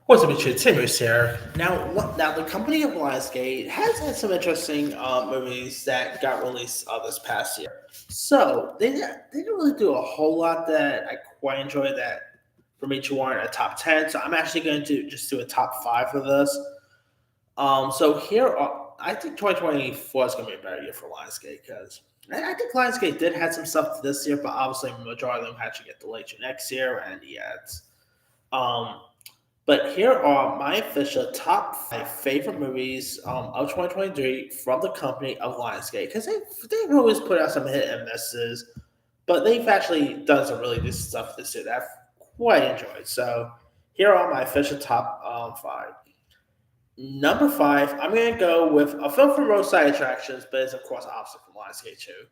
What's up, Richard? Timmers here. Now the company of Lionsgate has had some interesting movies that got released this past year. So they didn't really do a whole lot that I quite enjoyed that for me to warrant a top 10. So I'm actually going to just do a top five for this. So here I think 2024 is going to be a better year for Lionsgate because I think Lionsgate did have some stuff this year, but obviously the majority of them had to get delayed to next year, and yeah, um, but here are my official top five favorite movies of 2023 from the company of Lionsgate because they've always put out some hit and misses, but they've actually done some really good stuff this year that I've quite enjoyed. So here are my official top five. Number five, I'm going to go with a film from Roadside Attractions, but it's of course opposite from Lionsgate too,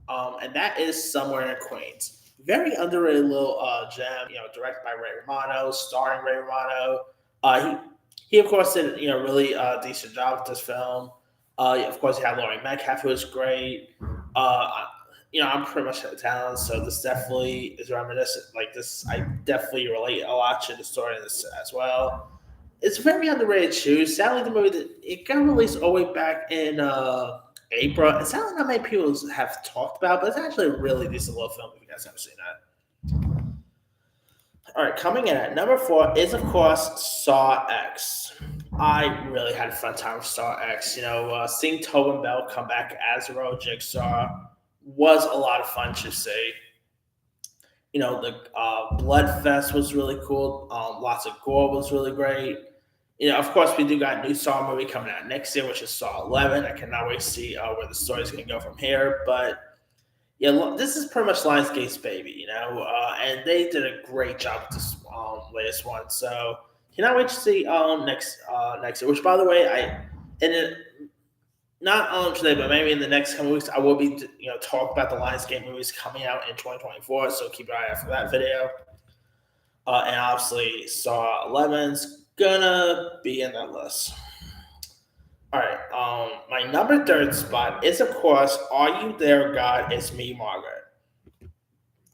and that is Somewhere in Queens. Very underrated little gem, directed by Ray Romano, starring Ray Romano. He of course did really decent job with this film. Of course, you had Laurie Metcalf, who was great. I'm pretty much Italian, so this definitely is reminiscent. Like this, I definitely relate a lot to the story of this as well. It's very underrated too. Sadly, the movie it got released all the way back in April. It's not that many people have talked about, but it's actually a really decent little film if you guys haven't seen that. All right, coming in at number four is of course Saw X. I really had a fun time with Saw X. Seeing Tobin Bell come back as Roe Jigsaw was a lot of fun to see. The Blood Fest was really cool. Lots of gore was really great. Of course, we do got a new Saw movie coming out next year, which is Saw 11. I cannot wait to see where the story's going to go from here. But yeah, this is pretty much Lionsgate's baby, and they did a great job with this latest one. So cannot wait to see next year. Which, by the way, not today, but maybe in the next couple weeks, I will be talk about the Lionsgate movies coming out in 2024. So keep your eye out for that video. And obviously, Saw 11's gonna be in that list. All right. My number third spot is, of course, Are You There, God? It's Me, Margaret.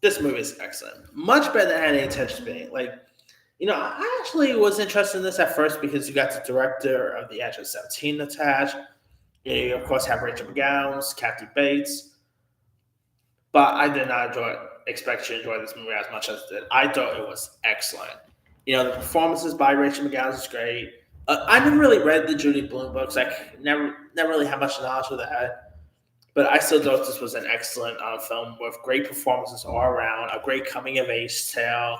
This movie is excellent. Much better than I had any intention of being. I actually was interested in this at first because you got the director of the Edge of 17 attached. You, of course, have Rachel McGowan, Kathy Bates. But I did not expect you to enjoy this movie as much as I did. I thought it was excellent. The performances by Rachel McGowan is great. I never really read the Judy Blume books. I never really had much knowledge of that. But I still thought this was an excellent film with great performances all around, a great coming-of-age tale.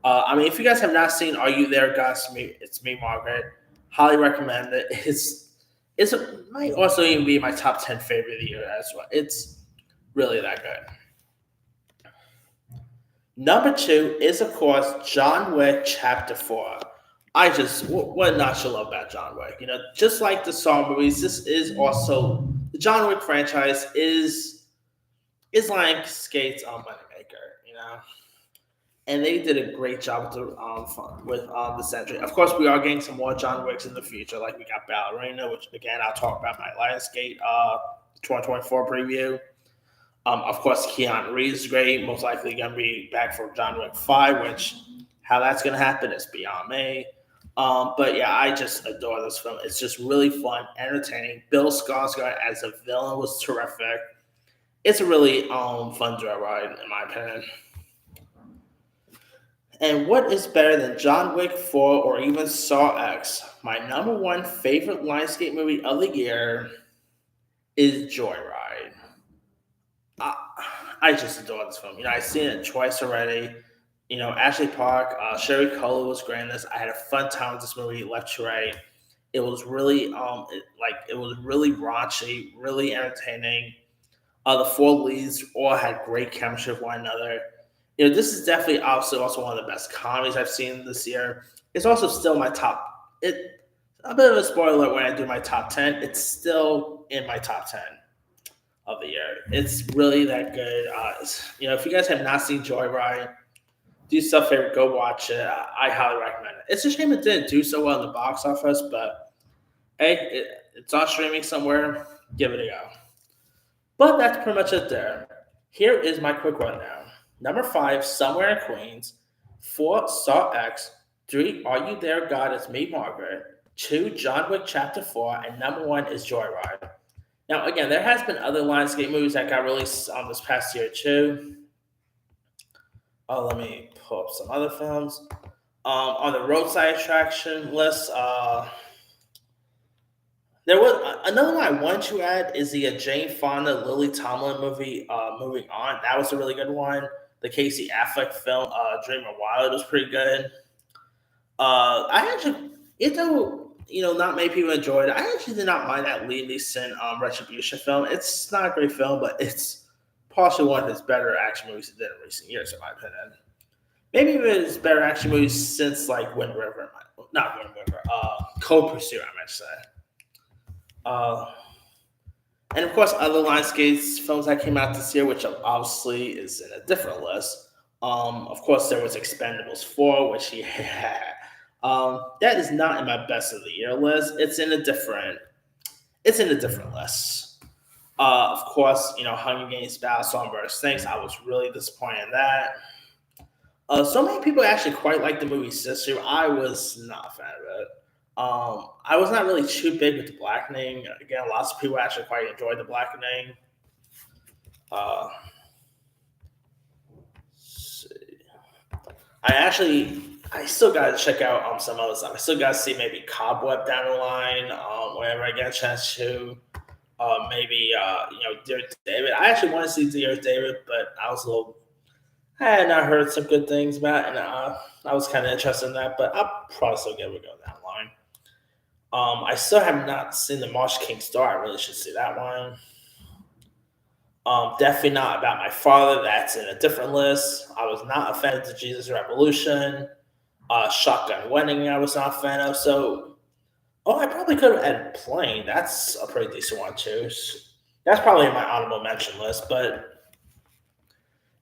If you guys have not seen Are You There, God? It's Me, Margaret. Highly recommend it. It might also even be my top 10 favorite of the year as well. It's really that good. Number two is, of course, John Wick Chapter 4. What not to love about John Wick? Just like the Saw movies, this is also, the John Wick franchise is Lionsgate's moneymaker, and they did a great job with the century. Of course, we are getting some more John Wicks in the future, like we got Ballerina, which again I'll talk about my Lionsgate 2024 preview. Of course, Keanu Reeves is great, most likely going to be back for John Wick 5, which how that's going to happen is beyond me. But yeah, I just adore this film. It's just really fun, entertaining. Bill Skarsgård as a villain was terrific. It's a really fun ride, in my opinion. And what is better than John Wick 4 or even Saw X? My number one favorite Lionsgate movie of the year is Joyride. I just adore this film. I've seen it twice already. Ashley Park, Sherry Cola was great in this. I had a fun time with this movie, left to right. It was really, it was really raunchy, really entertaining. The four leads all had great chemistry with one another. This is definitely obviously also one of the best comedies I've seen this year. It's also still my top. A bit of a spoiler when I do my top 10. It's still in my top 10 of the year. It's really that good. If you guys have not seen Joyride, do yourself a favor, go watch it. I highly recommend it. It's a shame it didn't do so well in the box office, but hey, it's on streaming somewhere. Give it a go. But that's pretty much it there. Here is my quick rundown. Number 5, Somewhere in Queens. 4, Saw X. 3, Are You There, God? It's Me, Margaret. 2, John Wick Chapter 4. And number 1 is Joyride. Now, again, there has been other Lionsgate movies that got released this past year too. Let me pull up some other films. On the roadside attraction list, there was another one I want to add is the Jane Fonda Lily Tomlin movie. Moving on, that was a really good one. The Casey Affleck film, Dreamer Wild, was pretty good. I actually, even though not many people enjoyed it, I actually did not mind that Liam Neeson Retribution film. It's not a great film, but it's possibly one of his better action movies he did in recent years, in my opinion. Maybe even his better action movies since like Wind River, not Wind River, Cold Pursuit, I might say. Uh, and of course, other Lionsgate films that came out this year, which obviously is in a different list. Of course, there was Expendables 4, which he had. That is not in my best of the year list. It's in a different list. Of course, Hunger Games: Battle Songbird Snakes. I was really disappointed in that. So many people actually quite like the movie Sister. I was not a fan of it. I was not really too big with the blackening. Again, lots of people actually quite enjoyed the blackening. Uh, let's see. I still got to check out some other stuff. I still got to see maybe Cobweb down the line, whenever I get a chance to. Maybe Dear David. I actually want to see Dear David, but I had not heard some good things about it, and I was kind of interested in that, but I'll probably still give it a go down the line. I still have not seen the Marsh King Star. I really should see that one. Definitely not About My Father. That's in a different list. I was not a fan of the Jesus Revolution. Shotgun Wedding, I was not a fan of. So, I probably could have added Plane. That's a pretty decent one too. That's probably in my honorable mention list. But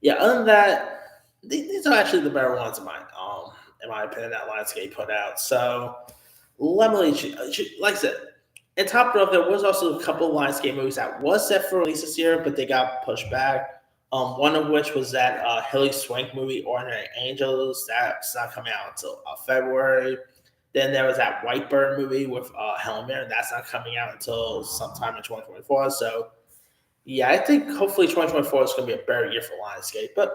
yeah, other than that, these are actually the better ones in my opinion, that Lionsgate put out. So let me like I said, in top row, there was also a couple of Lionsgate movies that was set for release this year, but they got pushed back. One of which was that Hilary Swank movie, Ordinary Angels. That's not coming out until February. Then there was that Whitebird movie with Helen Mirren. That's not coming out until sometime in 2024. So, yeah, I think hopefully 2024 is going to be a better year for Lionsgate, but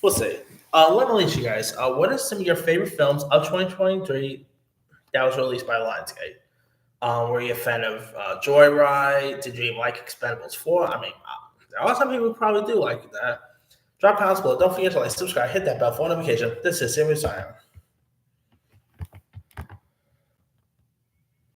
we'll see. Let me leave you guys. What are some of your favorite films of 2023 that was released by Lionsgate? Were you a fan of Joyride? Did you even like Expendables 4? I mean, there are some people who probably do like that. Drop comments below. Don't forget to like, subscribe, hit that bell for notification. This is Sammy Simon.